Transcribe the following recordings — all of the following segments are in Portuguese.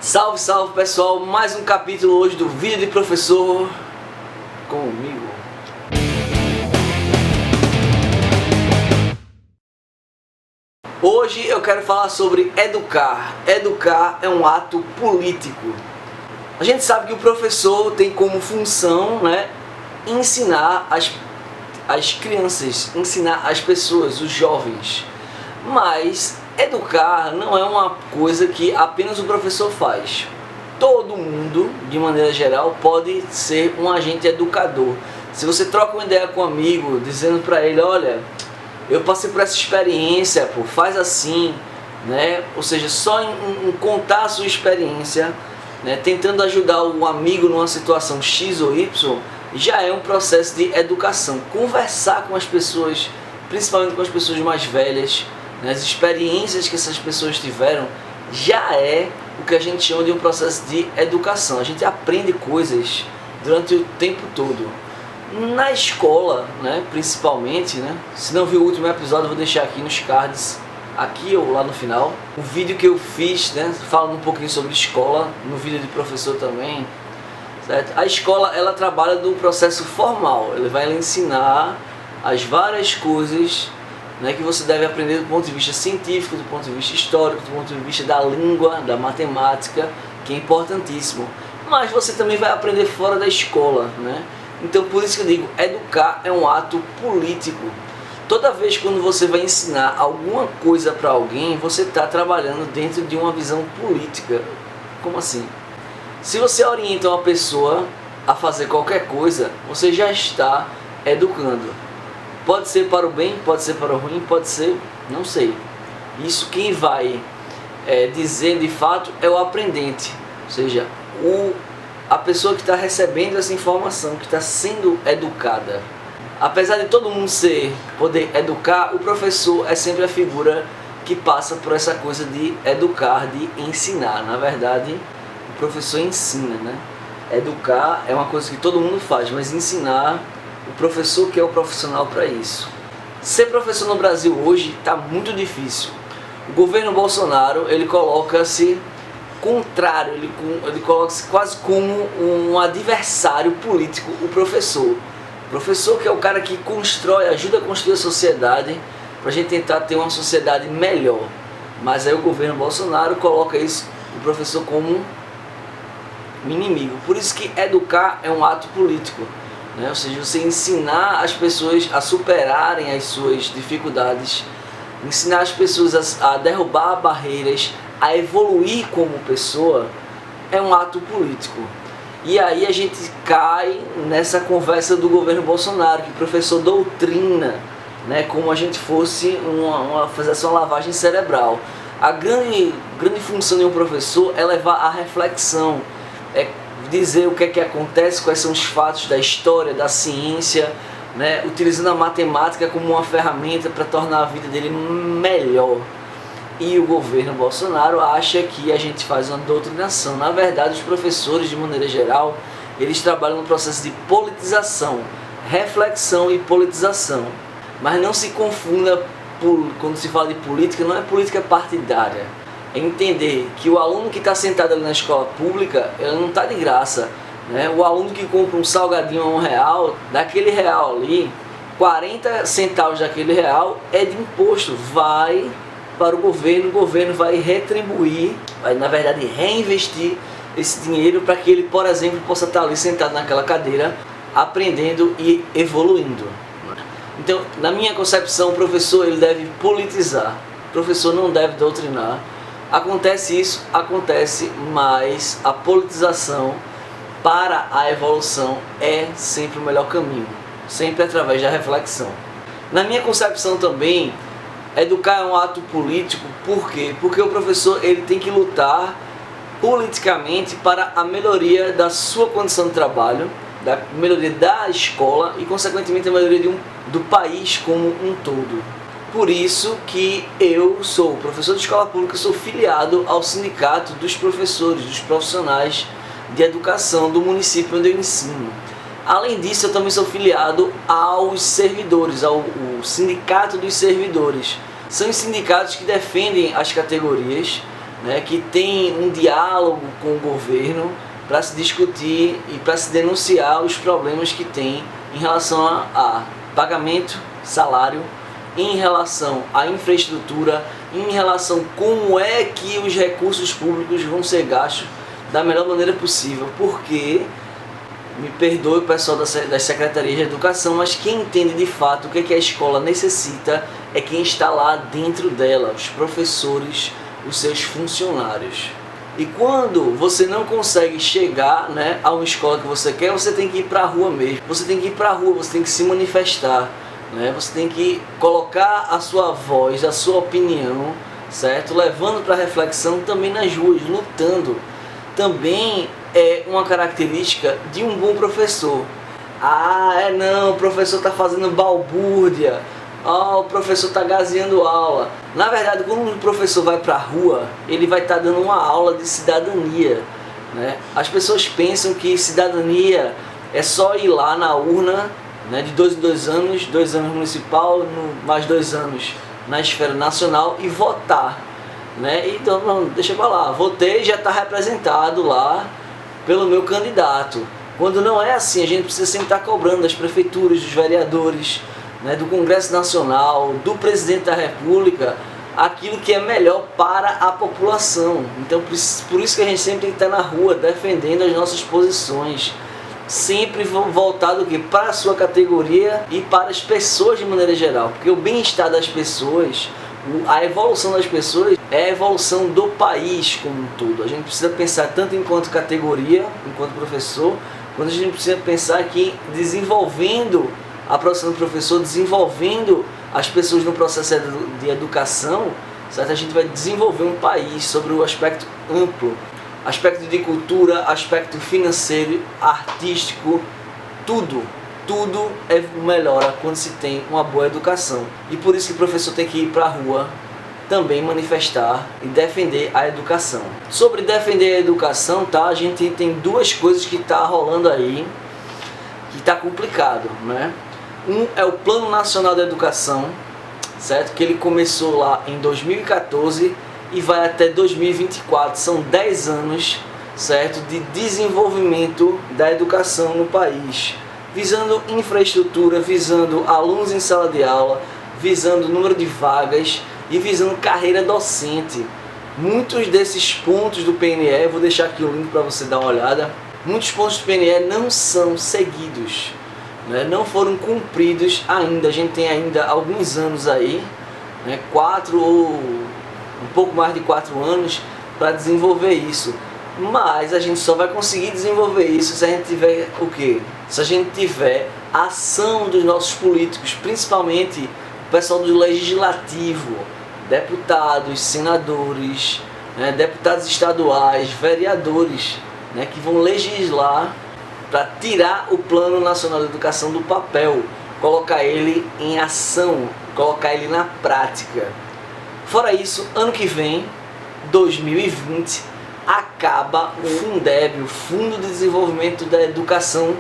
Salve, salve pessoal, mais um capítulo hoje do Vida de Professor comigo. Hoje eu quero falar sobre educar. Educar é um ato político. A gente sabe que o professor tem como função, ensinar as crianças, ensinar as pessoas, os jovens. Mas educar não é uma coisa que apenas o professor faz. Todo mundo, de maneira geral, pode ser um agente educador. Se você troca uma ideia com um amigo, dizendo para ele, olha, eu passei por essa experiência, faz assim, Ou seja, só em contar a sua experiência, tentando ajudar o amigo numa situação X ou Y, já é um processo de educação. Conversar com as pessoas, principalmente com as pessoas mais velhas, as experiências que essas pessoas tiveram, já é o que a gente chama de um processo de educação. A gente aprende coisas durante o tempo todo. Na escola, principalmente, se não viu o último episódio, eu vou deixar aqui nos cards, aqui ou lá no final, o vídeo que eu fiz, falando um pouquinho sobre escola, no vídeo de professor também, certo? A escola, ela trabalha do processo formal, ele vai lhe ensinar as várias coisas que você deve aprender do ponto de vista científico, do ponto de vista histórico, do ponto de vista da língua, da matemática, que é importantíssimo. Mas você também vai aprender fora da escola, Então por isso que eu digo, educar é um ato político. Toda vez quando você vai ensinar alguma coisa para alguém, você está trabalhando dentro de uma visão política. Como assim? Se você orienta uma pessoa a fazer qualquer coisa, você já está educando. Pode ser para o bem, pode ser para o ruim, pode ser, não sei. Isso quem vai dizer de fato é o aprendente, ou seja, a pessoa que está recebendo essa informação, que está sendo educada. Apesar de todo mundo poder educar, o professor é sempre a figura que passa por essa coisa de educar, de ensinar. Na verdade, o professor ensina, Educar é uma coisa que todo mundo faz, mas ensinar, o professor que é o profissional para isso. Ser professor no Brasil hoje está muito difícil. O governo Bolsonaro, ele coloca-se contrário, ele coloca-se quase como um adversário político, o professor. O professor que é o cara que constrói, ajuda a construir a sociedade, para a gente tentar ter uma sociedade melhor. Mas aí o governo Bolsonaro coloca o professor como um inimigo. Por isso que educar é um ato político. Ou seja, você ensinar as pessoas a superarem as suas dificuldades, ensinar as pessoas a derrubar barreiras, a evoluir como pessoa, é um ato político. E aí a gente cai nessa conversa do governo Bolsonaro, que o professor doutrina, como a gente fosse fizesse uma lavagem cerebral. A grande função de um professor é levar a reflexão, dizer o que é que acontece, quais são os fatos da história, da ciência, utilizando a matemática como uma ferramenta para tornar a vida dele melhor. E o governo Bolsonaro acha que a gente faz uma doutrinação. Na verdade, os professores, de maneira geral, eles trabalham no processo de politização, reflexão e politização. Mas não se confunda, quando se fala de política, não é política partidária. É entender que o aluno que está sentado ali na escola pública, ele não está de graça. O aluno que compra um salgadinho a R$1, daquele real ali, 40 centavos daquele real é de imposto, vai para o governo vai retribuir, vai na verdade reinvestir esse dinheiro para que ele, por exemplo, possa estar ali sentado naquela cadeira, aprendendo e evoluindo. Então, na minha concepção, o professor ele deve politizar, o professor não deve doutrinar. Acontece isso, mas a politização para a evolução é sempre o melhor caminho, sempre através da reflexão. Na minha concepção também, educar é um ato político, por quê? Porque o professor ele tem que lutar politicamente para a melhoria da sua condição de trabalho, da melhoria da escola e, consequentemente, a melhoria do país como um todo. Por isso que eu sou professor de escola pública, sou filiado ao sindicato dos professores, dos profissionais de educação do município onde eu ensino. Além disso, eu também sou filiado aos servidores, ao sindicato dos servidores. São os sindicatos que defendem as categorias, né, que tem um diálogo com o governo para se discutir e para se denunciar os problemas que tem em relação a pagamento, salário, em relação à infraestrutura, em relação a como é que os recursos públicos vão ser gastos da melhor maneira possível, porque, me perdoe o pessoal das secretarias de educação, mas quem entende de fato o que é que a escola necessita é quem está lá dentro dela, os professores, os seus funcionários. E quando você não consegue chegar, né, a uma escola que você quer, você tem que ir para a rua mesmo. Você tem que ir para a rua, você tem que se manifestar, né? Você tem que colocar a sua voz, a sua opinião, certo? Levando para reflexão também nas ruas, lutando. Também é uma característica de um bom professor. Não, o professor está fazendo balbúrdia. O professor está gazeando aula. Na verdade, quando o professor vai para a rua, ele vai estar dando uma aula de cidadania, né? As pessoas pensam que cidadania é só ir lá na urna, né, de 2 em 2 anos, 2 anos municipal, mais 2 anos na esfera nacional e votar, né? Então, não, deixa pra lá, votei, já está representado lá pelo meu candidato. Quando não é assim, a gente precisa sempre estar cobrando das prefeituras, dos vereadores, né, do Congresso Nacional, do Presidente da República, aquilo que é melhor para a população. Então, por isso que a gente sempre tem que estar na rua defendendo as nossas posições, sempre voltado para a sua categoria e para as pessoas de maneira geral, porque o bem-estar das pessoas, a evolução das pessoas é a evolução do país como um todo. A gente precisa pensar tanto enquanto categoria, enquanto professor, quanto a gente precisa pensar que desenvolvendo a profissão do professor, desenvolvendo as pessoas no processo de educação, certo? A gente vai desenvolver um país sobre o aspecto amplo, aspecto de cultura, aspecto financeiro, artístico, tudo melhora quando se tem uma boa educação. E por isso que o professor tem que ir para a rua também manifestar e defender a educação. Sobre defender a educação, tá? A gente tem duas coisas que tá rolando aí, que tá complicado, né? Um é o Plano Nacional da Educação, certo? Que ele começou lá em 2014 e vai até 2024. São 10 anos, certo, de desenvolvimento da educação no país, visando infraestrutura, visando alunos em sala de aula, visando número de vagas e visando carreira docente. Muitos desses pontos do PNE, vou deixar aqui o link para você dar uma olhada, muitos pontos do PNE não são seguidos, né? Não foram cumpridos ainda. A gente tem ainda alguns anos aí, né? 4 ou um pouco mais de 4 anos para desenvolver isso. Mas a gente só vai conseguir desenvolver isso se a gente tiver o quê? Se a gente tiver a ação dos nossos políticos, principalmente o pessoal do legislativo, deputados, senadores, né, deputados estaduais, vereadores, né, que vão legislar para tirar o Plano Nacional de Educação do papel, colocar ele em ação, colocar ele na prática. Fora isso, ano que vem, 2020, acaba o Fundeb, o Fundo de Desenvolvimento da Educação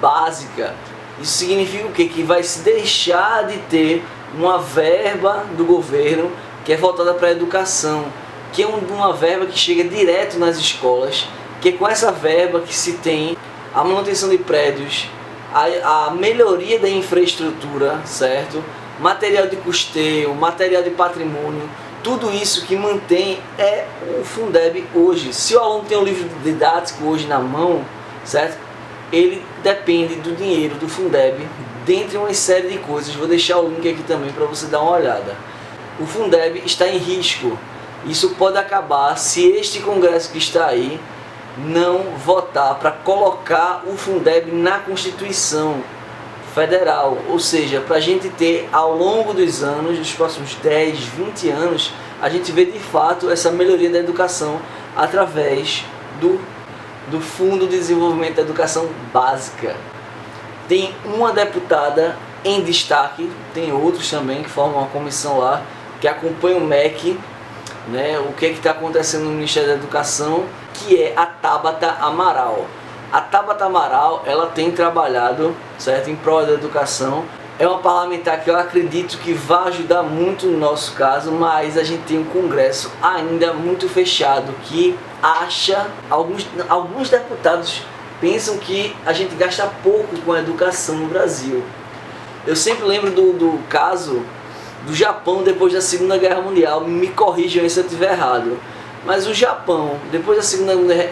Básica. Isso significa o quê? Que vai se deixar de ter uma verba do governo que é voltada para a educação, que é uma verba que chega direto nas escolas, que é com essa verba que se tem a manutenção de prédios, a melhoria da infraestrutura, certo? Material de custeio, material de patrimônio, tudo isso que mantém é o Fundeb hoje. Se o aluno tem um livro didático hoje na mão, certo? Ele depende do dinheiro do Fundeb, dentre uma série de coisas. Vou deixar o link aqui também para você dar uma olhada. O Fundeb está em risco. Isso pode acabar se este Congresso que está aí não votar para colocar o Fundeb na Constituição Federal, ou seja, para a gente ter ao longo dos anos, dos próximos 10, 20 anos, a gente vê de fato essa melhoria da educação através do Fundo de Desenvolvimento da Educação Básica. Tem uma deputada em destaque, tem outros também que formam uma comissão lá, que acompanha o MEC, né, o que está acontecendo no Ministério da Educação, que é a Tabata Amaral. A Tabata Amaral, ela tem trabalhado, certo, em prol da educação, é uma parlamentar que eu acredito que vai ajudar muito no nosso caso, mas a gente tem um Congresso ainda muito fechado que acha, alguns deputados pensam que a gente gasta pouco com a educação no Brasil. Eu sempre lembro do caso do Japão depois da Segunda Guerra Mundial, me corrijam aí se eu estiver errado, mas o Japão, depois da Segunda Guerra...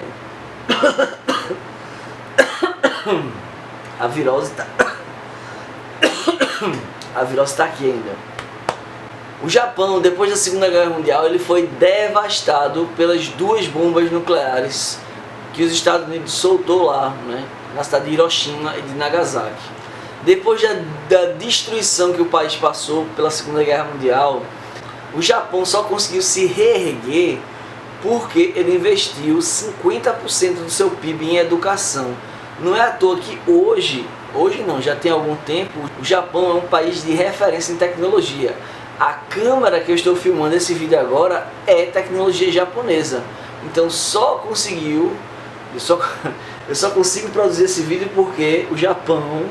A virose tá aqui ainda. O Japão, depois da Segunda Guerra Mundial, ele foi devastado pelas 2 bombas nucleares que os Estados Unidos soltou lá, né, na cidade de Hiroshima e de Nagasaki. Depois da destruição que o país passou pela Segunda Guerra Mundial, o Japão só conseguiu se reerguer porque ele investiu 50% do seu PIB em educação. Não é à toa que hoje não, já tem algum tempo, o Japão é um país de referência em tecnologia. A câmera que eu estou filmando esse vídeo agora é tecnologia japonesa. Então eu só consigo produzir esse vídeo porque o Japão,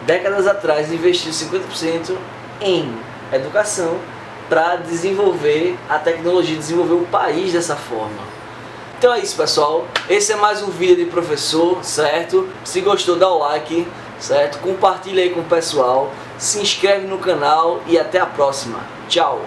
décadas atrás, investiu 50% em educação para desenvolver a tecnologia, desenvolver o país dessa forma. Então é isso, pessoal, esse é mais um vídeo de professor, certo? Se gostou, dá o like, certo? Compartilha aí com o pessoal, se inscreve no canal e até a próxima. Tchau!